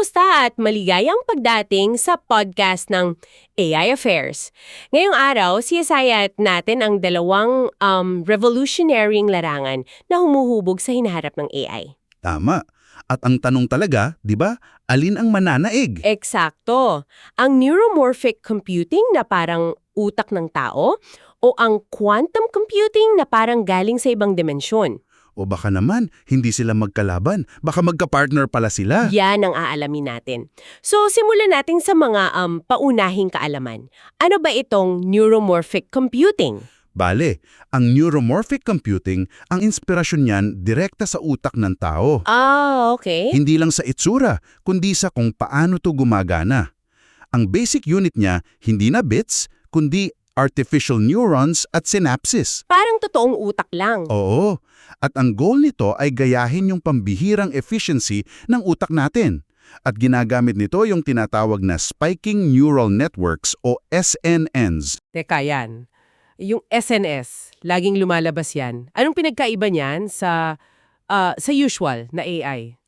Kamusta at maligayang pagdating sa podcast ng AI Affairs. Ngayong araw, siyasayat natin ang dalawang revolutionarying larangan na humuhubog sa hinaharap ng AI. Tama. At ang tanong talaga, di ba, alin ang mananaig? Eksakto. Ang neuromorphic computing na parang utak ng tao o ang quantum computing na parang galing sa ibang dimensyon. O baka naman, hindi sila magkalaban. Baka magka-partner pala sila. Yan ang aalamin natin. So, simulan natin sa mga paunahing kaalaman. Ano ba itong neuromorphic computing? Bale, ang neuromorphic computing, ang inspirasyon niyan direkta sa utak ng tao. Ah, okay. Hindi lang sa itsura, kundi sa kung paano to gumagana. Ang basic unit niya, hindi na bits, kundi artificial neurons at synapses. Parang totoong utak lang. Oo, at ang goal nito ay gayahin yung pambihirang efficiency ng utak natin. At ginagamit nito yung tinatawag na spiking neural networks o SNNs. Teka yan. Yung SNS, laging lumalabas yan. Anong pinagkaiba niyan sa usual na AI?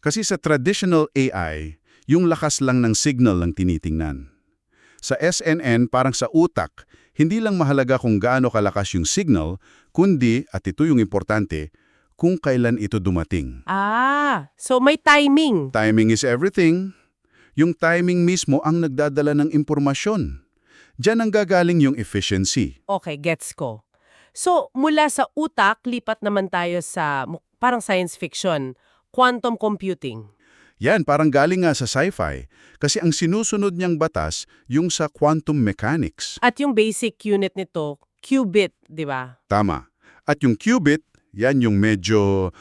Kasi sa traditional AI, yung lakas lang ng signal lang tinitingnan. Sa SNN, parang sa utak, hindi lang mahalaga kung gaano kalakas yung signal, kundi, at ito yung importante, kung kailan ito dumating. Ah, so may timing. Timing is everything. Yung timing mismo ang nagdadala ng impormasyon. Diyan ang gagaling yung efficiency. Okay, gets ko. So, mula sa utak, lipat naman tayo sa parang science fiction, quantum computing. Yan, parang galing nga sa sci-fi. Kasi ang sinusunod niyang batas, yung sa quantum mechanics. At yung basic unit nito, qubit, di ba? Tama. At yung qubit, yan yung medyo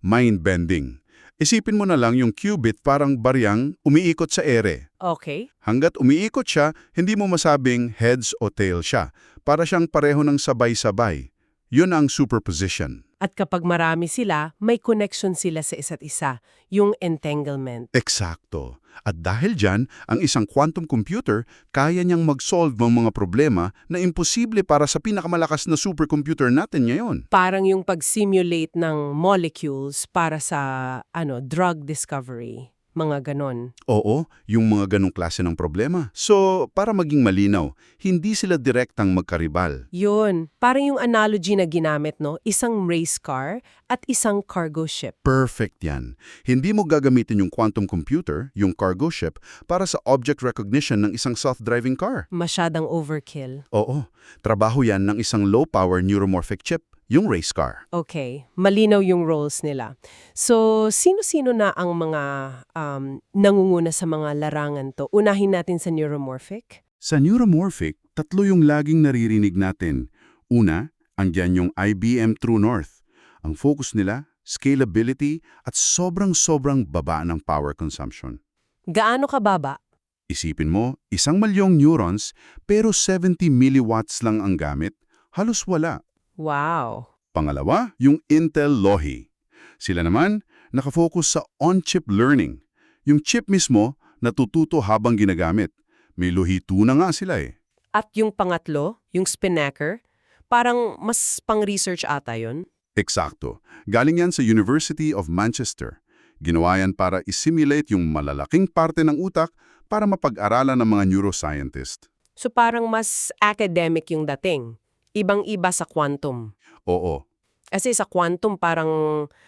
mind-bending. Isipin mo na lang yung qubit parang baryang umiikot sa ere. Okay. Hanggat umiikot siya, hindi mo masabing heads o tail siya. Para siyang pareho ng sabay-sabay. Yun ang superposition. At kapag marami sila, may connection sila sa isa't isa, yung entanglement. Eksakto. At dahil dyan, ang isang quantum computer, kaya niyang mag-solve ng mga problema na imposible para sa pinakamalakas na supercomputer natin ngayon. Parang yung pag-simulate ng molecules para sa drug discovery. Mga ganon. Oo, yung mga ganong klase ng problema. So, para maging malinaw, hindi sila direktang magkaribal. Yun. Parang yung analogy na ginamit, no? Isang race car at isang cargo ship. Perfect yan. Hindi mo gagamitin yung quantum computer, yung cargo ship, para sa object recognition ng isang self-driving car. Masyadang overkill. Oo, trabaho yan ng isang low-power neuromorphic chip, yung race car. Okay. Malinaw yung roles nila. So, sino-sino na ang mga nangunguna sa mga larangan to? Unahin natin sa neuromorphic. Sa neuromorphic, tatlo yung laging naririnig natin. Una, andyan yung IBM True North. Ang focus nila, scalability at sobrang-sobrang baba ng power consumption. Gaano kababa? Isipin mo, 1,000,000 neurons pero 70 milliwatts lang ang gamit, halos wala. Wow. Pangalawa, yung Intel Lohi. Sila naman, nakafocus sa on-chip learning. Yung chip mismo, natututo habang ginagamit. May Lohi 2 na nga sila eh. At yung pangatlo, yung Spinnaker, parang mas pang-research ata yun. Eksakto. Galing yan sa University of Manchester. Ginawa yan para isimulate yung malalaking parte ng utak para mapag-aralan ng mga neuroscientist. So parang mas academic yung dating. Ibang-iba sa quantum. Oo. Kasi sa quantum parang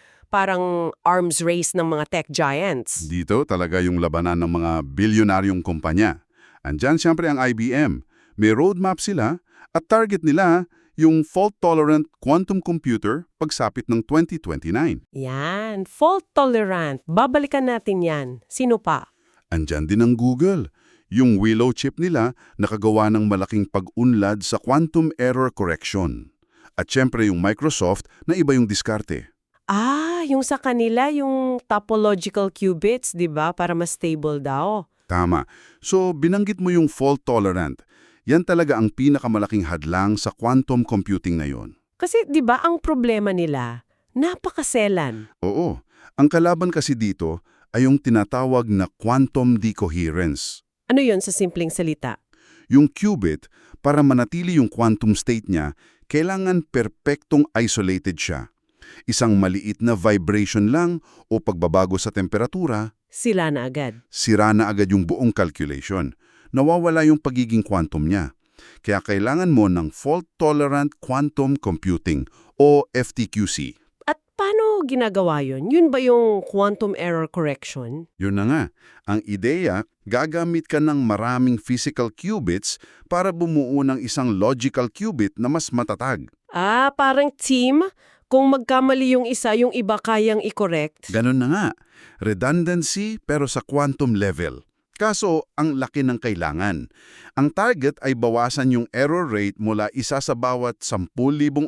arms race ng mga tech giants. Dito talaga yung labanan ng mga bilyonaryong kumpanya. Andyan siyempre ang IBM. May roadmap sila at target nila yung fault-tolerant quantum computer pagsapit ng 2029. Yan, fault-tolerant. Babalikan natin yan. Sino pa? Andyan din ang Google. Yung Willow chip nila nakagawa ng malaking pag-unlad sa quantum error correction. At syempre yung Microsoft na iba yung diskarte. Ah, yung sa kanila, yung topological qubits, di ba? Para mas stable daw. Tama. So binanggit mo yung fault-tolerant. Yan talaga ang pinakamalaking hadlang sa quantum computing ngayon. Kasi di ba ang problema nila, napakaselan. Oo. Ang kalaban kasi dito ay yung tinatawag na quantum decoherence. Ano yun sa simpleng salita? Yung qubit, para manatili yung quantum state niya, kailangan perpektong isolated siya. Isang maliit na vibration lang o pagbabago sa temperatura, sila na agad. Sira na agad yung buong calculation. Nawawala yung pagiging quantum niya. Kaya kailangan mo ng fault-tolerant quantum computing o FTQC. At paano ginagawa yun? Yun ba yung quantum error correction? Yun na nga. Ang ideya, gagamit ka ng maraming physical qubits para bumuo ng isang logical qubit na mas matatag. Parang team? Kung magkamali yung isa, yung iba kayang i-correct? Ganun na nga. Redundancy pero sa quantum level. Kaso, ang laki ng kailangan. Ang target ay bawasan yung error rate mula isa sa bawat 10,000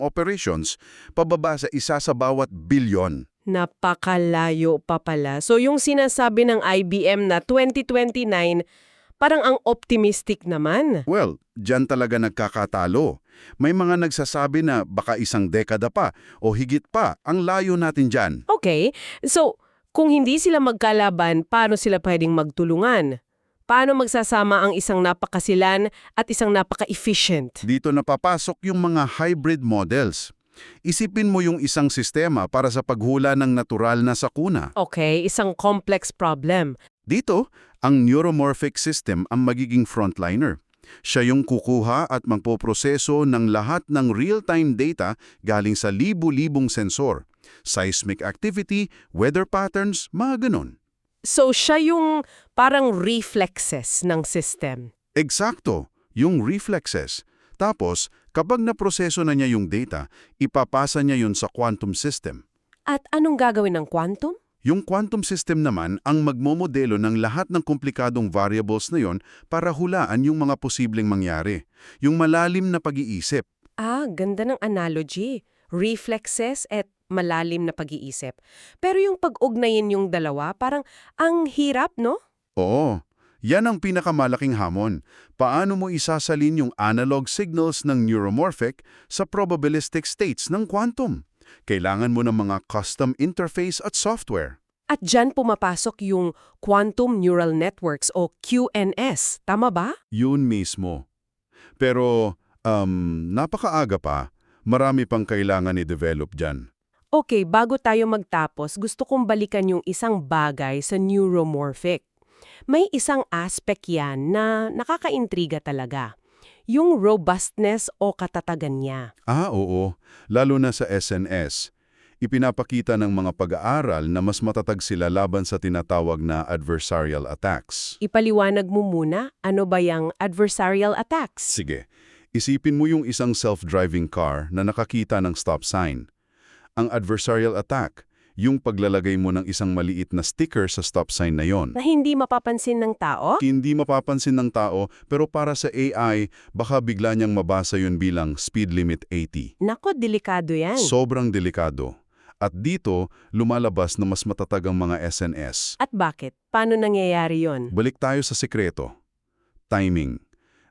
operations pababa sa isa sa bawat bilyon. Napakalayo pa pala. So yung sinasabi ng IBM na 2029, parang ang optimistic naman. Well, dyan talaga nagkakatalo. May mga nagsasabi na baka isang dekada pa o higit pa ang layo natin dyan. Okay, so kung hindi sila magkalaban, paano sila pwedeng magtulungan? Paano magsasama ang isang napakasilan at isang napaka-efficient? Dito napapasok yung mga hybrid models. Isipin mo yung isang sistema para sa paghula ng natural na sakuna. Okay, isang complex problem. Dito, ang neuromorphic system ang magiging frontliner. Siya yung kukuha at magpoproseso ng lahat ng real-time data galing sa libu-libong sensor. Seismic activity, weather patterns, mga ganun. So siya yung parang reflexes ng system. Eksakto, yung reflexes. Tapos, kapag naproseso na niya yung data, ipapasa niya yun sa quantum system. At anong gagawin ng quantum? Yung quantum system naman ang magmomodelo ng lahat ng komplikadong variables na yon para hulaan yung mga posibleng mangyari. Yung malalim na pag-iisip. Ganda ng analogy. Reflexes at malalim na pag-iisip. Pero yung pag-ugnayin yung dalawa, parang ang hirap, no? Oo, yan ang pinakamalaking hamon. Paano mo isasalin yung analog signals ng neuromorphic sa probabilistic states ng quantum? Kailangan mo ng mga custom interface at software. At dyan pumapasok yung Quantum Neural Networks o QNS. Tama ba? Yun mismo. Pero, napakaaga pa. Marami pang kailangan i-develop dyan. Okay, bago tayo magtapos, gusto kong balikan yung isang bagay sa neuromorphic. May isang aspect yan na nakakaintriga talaga. Yung robustness o katatagan niya. Oo. Lalo na sa SNS. Ipinapakita ng mga pag-aaral na mas matatag sila laban sa tinatawag na adversarial attacks. Ipaliwanag mo muna, ano ba yung adversarial attacks? Sige, isipin mo yung isang self-driving car na nakakita ng stop sign. Ang adversarial attack, yung paglalagay mo ng isang maliit na sticker sa stop sign na yon. Na hindi mapapansin ng tao? Hindi mapapansin ng tao, pero para sa AI, baka bigla niyang mabasa yun bilang speed limit 80. Nako, delikado yan. Sobrang delikado. At dito, lumalabas na mas matatag ang mga SNS. At bakit? Paano nangyayari yon? Balik tayo sa sekreto. Timing.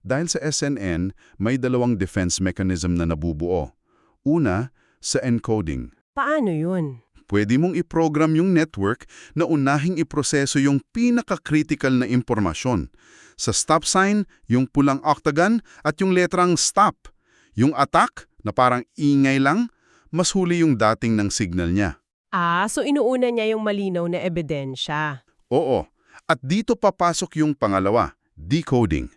Dahil sa SNN, may dalawang defense mechanism na nabubuo. Una, sa encoding. Paano yun? Pwede mong i-program yung network na unahing iproseso yung pinaka-critical na impormasyon. Sa stop sign, yung pulang octagon at yung letrang stop. Yung attack, na parang ingay lang, mas huli yung dating ng signal niya. So inuuna niya yung malinaw na ebidensya. Oo. At dito papasok yung pangalawa, decoding.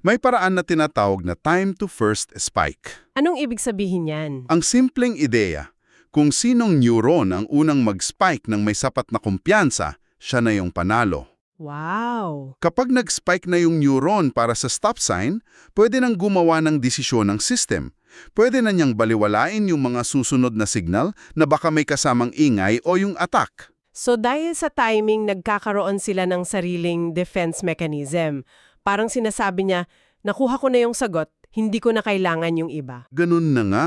May paraan na tinatawag na time to first spike. Anong ibig sabihin yan? Ang simpleng ideya, kung sinong neuron ang unang mag-spike ng may sapat na kumpiyansa, siya na yung panalo. Wow! Kapag nag-spike na yung neuron para sa stop sign, pwede nang gumawa ng desisyon ng system. Pwede na niyang baliwalain yung mga susunod na signal na baka may kasamang ingay o yung attack. So dahil sa timing, nagkakaroon sila ng sariling defense mechanism. Parang sinasabi niya, nakuha ko na yung sagot, hindi ko na kailangan yung iba. Ganun na nga.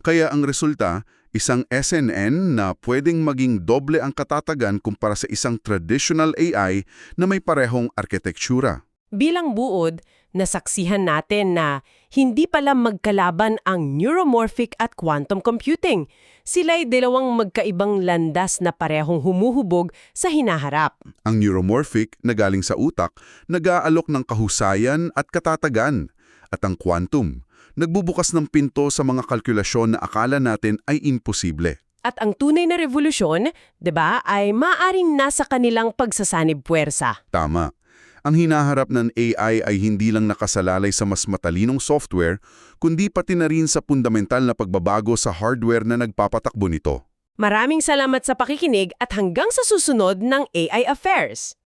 Kaya ang resulta, isang SNN na pwedeng maging doble ang katatagan kumpara sa isang traditional AI na may parehong arkitektura. Bilang buod, nasaksihan natin na hindi pala magkalaban ang neuromorphic at quantum computing. Sila'y dalawang magkaibang landas na parehong humuhubog sa hinaharap. Ang neuromorphic na galing sa utak, nag-aalok ng kahusayan at katatagan. At ang quantum, nagbubukas ng pinto sa mga kalkulasyon na akala natin ay imposible. At ang tunay na revolusyon, 'di ba, ay maaaring nasa kanilang pagsasanib puwersa. Tama. Ang hinaharap ng AI ay hindi lang nakasalalay sa mas matalinong software, kundi pati na rin sa fundamental na pagbabago sa hardware na nagpapatakbo nito. Maraming salamat sa pakikinig at hanggang sa susunod ng AI Affairs.